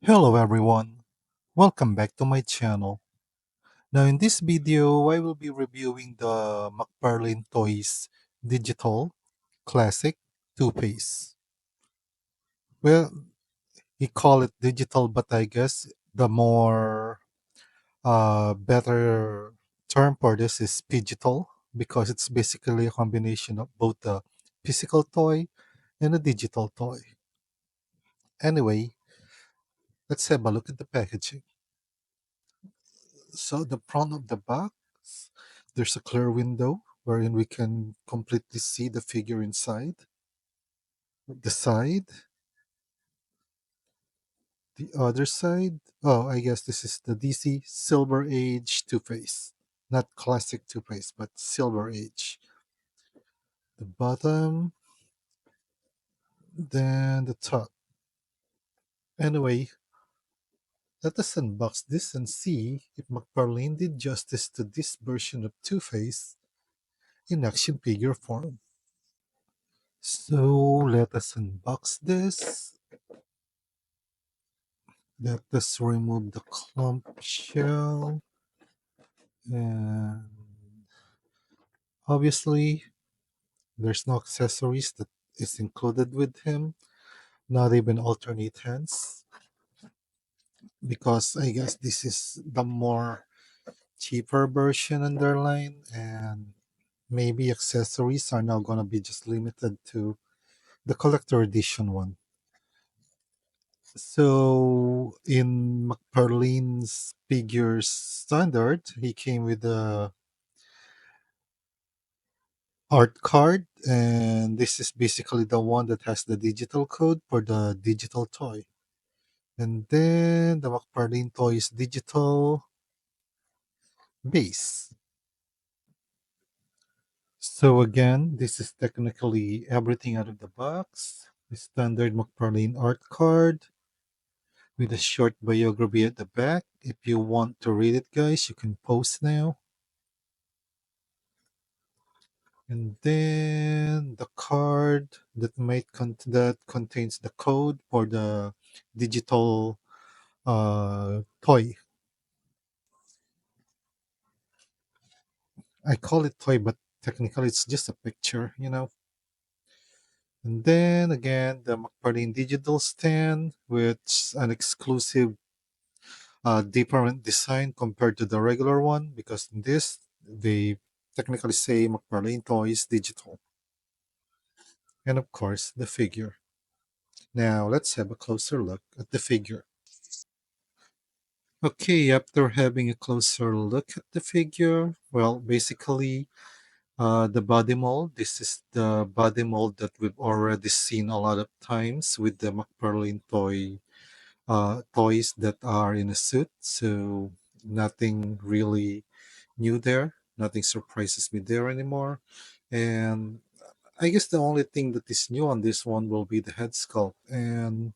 Hello everyone, welcome back to my channel. Now in this video, I will be reviewing the McFarlane Toys Digital Classic toothpaste. Well, he call it digital, but I guess the more better term for this is digital because it's basically a combination of both the physical toy and a digital toy. Anyway, let's have a look at the packaging. So the front of the box, there's a clear window wherein we can completely see the figure inside. The side, the other side. Oh, I guess this is the DC Silver Age Two-Face. Not classic Two-Face, but Silver Age. The bottom, then the top. Anyway, let us unbox this and see if McFarlane did justice to this version of Two-Face in action figure form. So let us unbox this. Let us remove the clump shell. And obviously, there's no accessories that is included with him. Not even alternate hands. Because I guess this is the more cheaper version in their line. And maybe accessories are now going to be just limited to the collector edition one. So in McFarlane's figures standard, he came with a art card, and this is basically the one that has the digital code for the digital toy. And then the McFarlane Toys digital base. So again, this is technically everything out of the box. The standard McFarlane art card with a short biography at the back. If you want to read it, guys, you can pause now. And then the card that contains the code for the digital toy. I call it toy, but technically it's just a picture. And then again, the McFarlane digital stand, which an exclusive, different design compared to the regular one, because in this they technically say McFarlane Toys Digital. And of course, the figure. Now let's have a closer look at the figure. Okay, after having a closer look at the figure, well, basically, the body mold. This is the body mold that we've already seen a lot of times with the McFarlane toys that are in a suit. So nothing really new there. Nothing surprises me there anymore. And I guess the only thing that is new on this one will be the head sculpt. And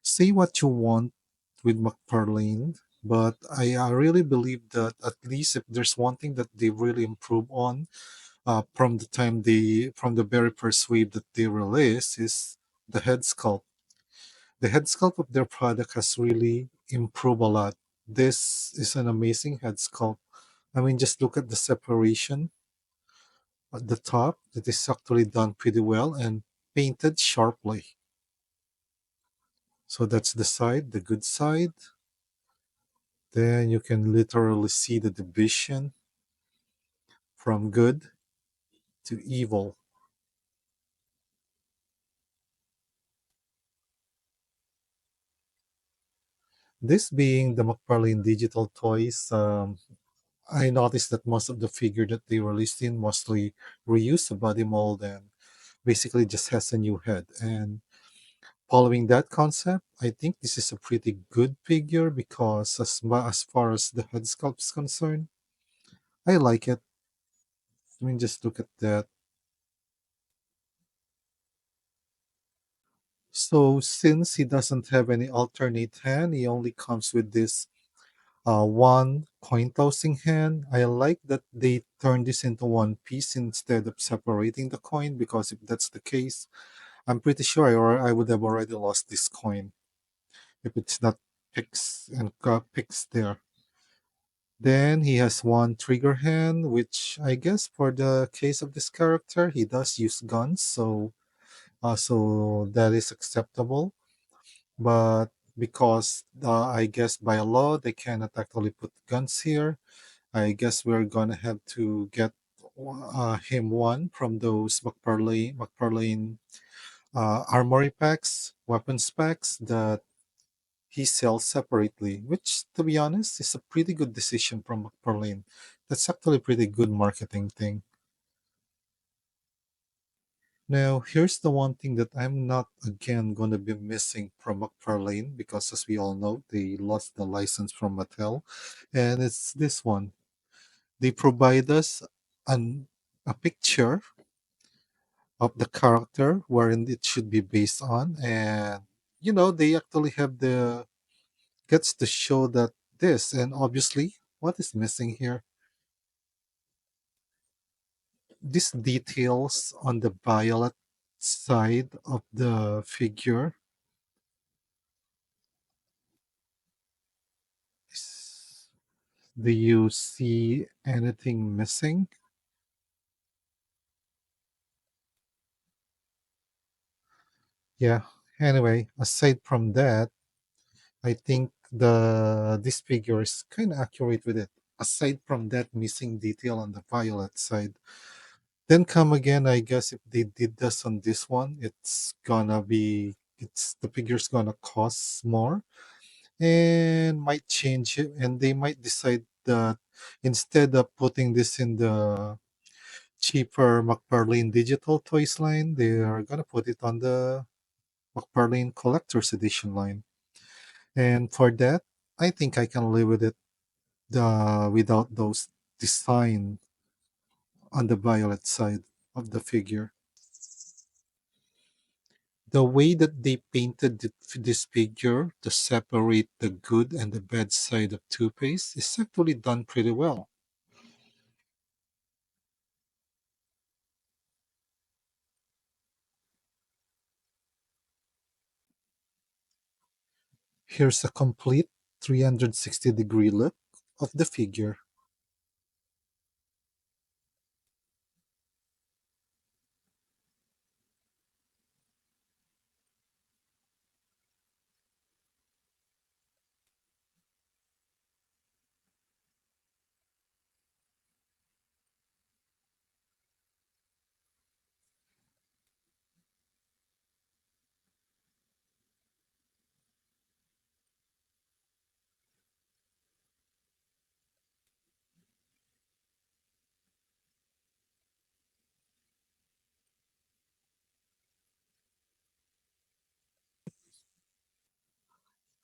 say what you want with McFarlane, but I really believe that at least if there's one thing that they really improve on, from the very first wave that they released, is the head sculpt. The head sculpt of their product has really improved a lot. This is an amazing head sculpt. I mean, just look at the separation at the top. That is actually done pretty well and painted sharply. So that's the side, the good side. Then you can literally see the division from good to evil. This being the McFarlane Digital Toys, I noticed that most of the figure that they released in mostly reuse the body mold and basically just has a new head. And following that concept, I think this is a pretty good figure because as far as the head sculpt is concerned, I like it. I mean, just look at that. So since he doesn't have any alternate hand, he only comes with this one coin tossing hand. I like that they turned this into one piece instead of separating the coin, because if that's the case, I'm pretty sure I would have already lost this coin. if it's not fixed there. Then he has one trigger hand, which I guess for the case of this character, he does use guns, so that is acceptable. But because I guess by law they cannot actually put guns here, I guess we're gonna have to get him one from those McFarlane armory packs, weapons packs that he sells separately, which to be honest is a pretty good decision from McFarlane. That's actually a pretty good marketing thing. Now, here's the one thing that I'm not again going to be missing from McFarlane because, as we all know, they lost the license from Mattel, and it's this one. They provide us an a picture of the character wherein it should be based on, and they actually have the guts to show that this, and obviously, what is missing here? These details on the violet side of the figure. Is- Do you see anything missing? Yeah. Anyway, aside from that, I think this figure is kind of accurate with it. Aside from that missing detail on the violet side, then come again. I guess if they did this on this one, it's the figure's gonna cost more and might change it, and they might decide that instead of putting this in the cheaper McFarlane Digital Toys line, they are gonna put it on the McFarlane Collector's Edition line. And for that, I think I can live with it without those design on the violet side of the figure. The way that they painted this figure to separate the good and the bad side of Two-Face is actually done pretty well. Here's a complete 360-degree look of the figure.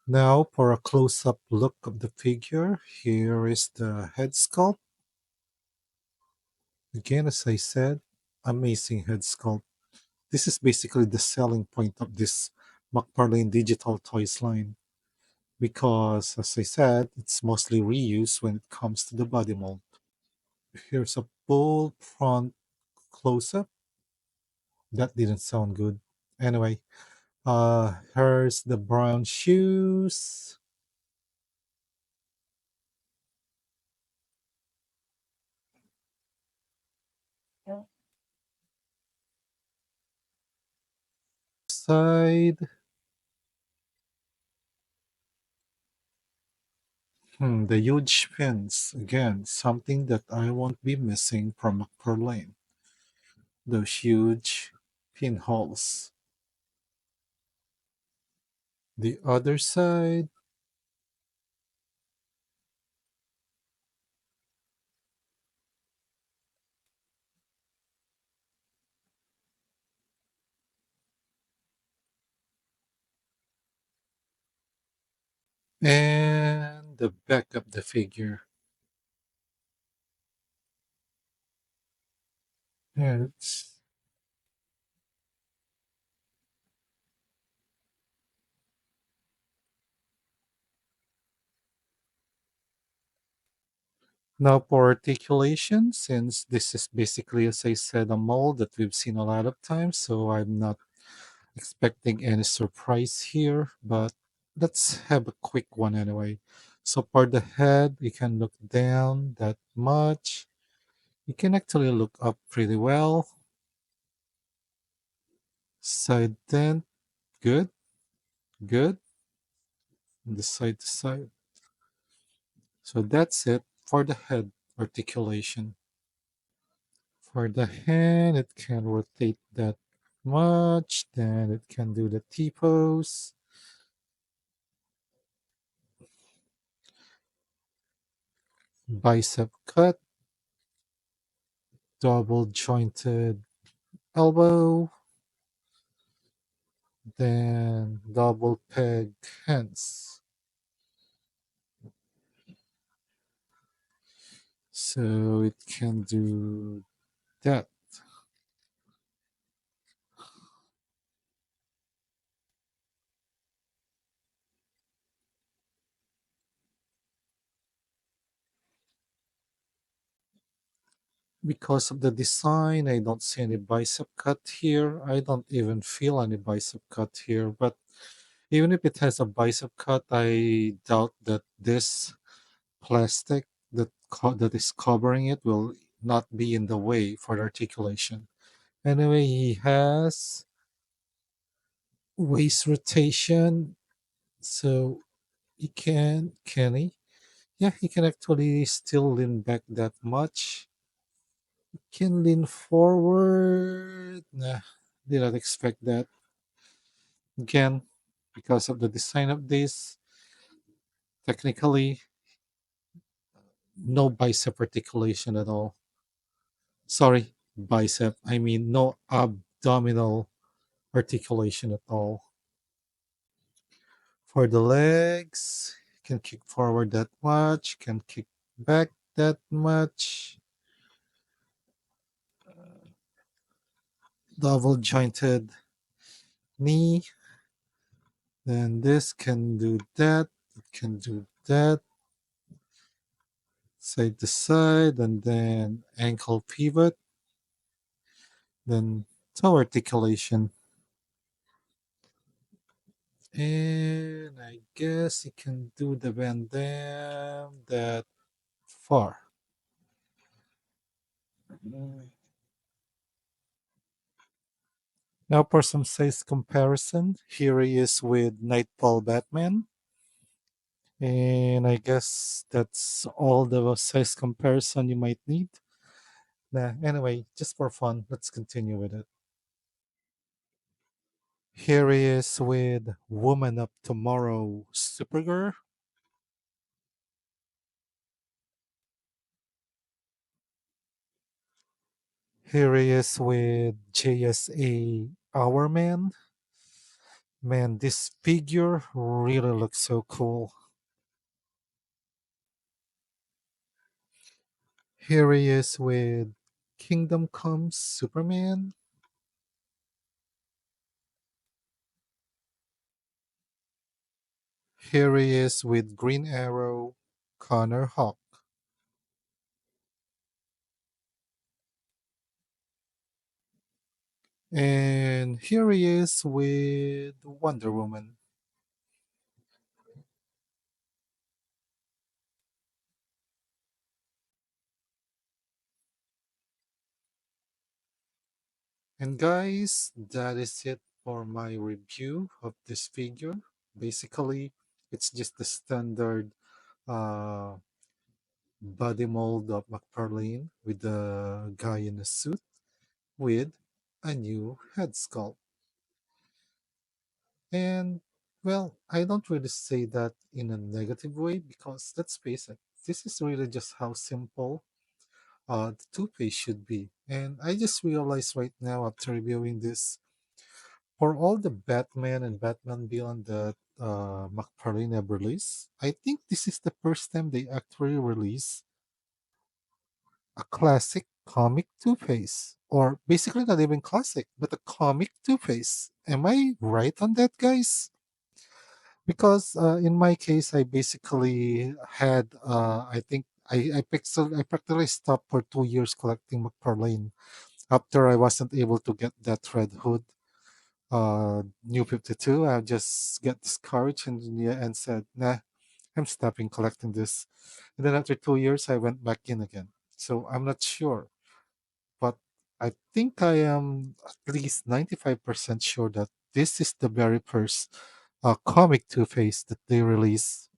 Now for a close-up look of the figure, here is the head sculpt. Again, as I said, amazing head sculpt. This is basically the selling point of this McFarlane Digital Toys line because, as I said, it's mostly reused when it comes to the body mold. Here's a full front close-up. That didn't sound good. Anyway, here's the brown shoes. Side. The huge pins. Again, something that I won't be missing from McFarlane. Those huge pinholes. The other side. And the back of the figure. Yeah, now for articulation, since this is basically, as I said, a mold that we've seen a lot of times, so I'm not expecting any surprise here. But let's have a quick one anyway. So for the head, you can look down that much. You can actually look up pretty well. Side dent, good, good. And the side to side. So that's it for the head articulation. For the hand, it can rotate that much. Then it can do the T pose. Bicep cut, double jointed elbow, then double peg hands. So it can do that. Because of the design, I don't see any bicep cut here. I don't even feel any bicep cut here. But even if it has a bicep cut, I doubt that this plastic that is covering it will not be in the way for the articulation. Anyway, he has waist rotation, so can he? Yeah, he can actually still lean back that much. Can lean forward. Nah, did not expect that. Again, because of the design of this, technically no bicep articulation at all. Sorry, bicep. I mean no abdominal articulation at all. For the legs, can kick forward that much, can kick back that much. Double jointed knee. Then this can do that. It can do that. Side to side, and then ankle pivot. Then toe articulation. And I guess you can do the Van Dam that far. Now for some size comparison. Here he is with Nightfall Batman. And I guess that's all the size comparison you might need. Nah, anyway, just for fun, let's continue with it. Here he is with Woman of Tomorrow, Supergirl. Here he is with JSA, Our Man. Man, this figure really looks so cool. Here he is with Kingdom Comes Superman. Here he is with Green Arrow, Connor Hawk. And here he is with Wonder Woman. And guys, that is it for my review of this figure. Basically, it's just the standard uh, body mold of McFarlane with the guy in a suit with a new head sculpt. And well, I don't really say that in a negative way because let's face it, this is really just how simple the toothpaste should be. And I just realized right now after reviewing this, for all the Batman and Batman Beyond that McFarlane have released, I think this is the first time they actually release a classic comic Two-Face. Or basically not even classic, but a comic Two-Face. Am I right on that, guys? Because in my case, I basically had, I think, I practically stopped for 2 years collecting McFarlane after I wasn't able to get that red hood. New 52, I just get discouraged and yeah, and said, nah, I'm stopping collecting this. And then after 2 years, I went back in again. So I'm not sure, but I think I am at least 95% sure that this is the very first comic Two Face that they release.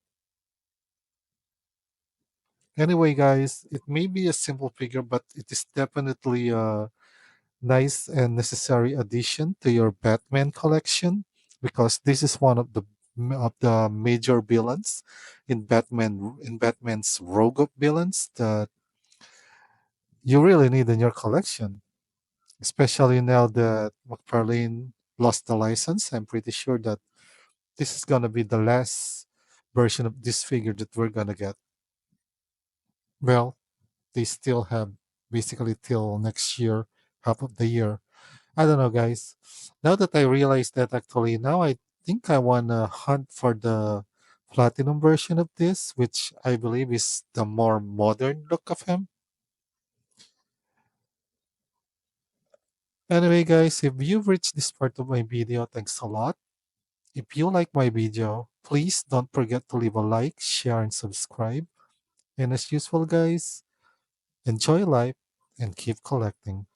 Anyway, guys, it may be a simple figure, but it is definitely a nice and necessary addition to your Batman collection because this is one of the major villains in Batman's rogue of villains that you really need in your collection, especially now that McFarlane lost the license. I'm pretty sure that this is gonna be the last version of this figure that we're gonna get. Well, they still have basically till next year, half of the year. I don't know, guys. Now that I realize that actually now I think I wanna hunt for the platinum version of this, which I believe is the more modern look of him. Anyway, guys, if you've reached this part of my video, thanks a lot. If you like my video, please don't forget to leave a like, share, and subscribe. And as usual, guys, enjoy life and keep collecting.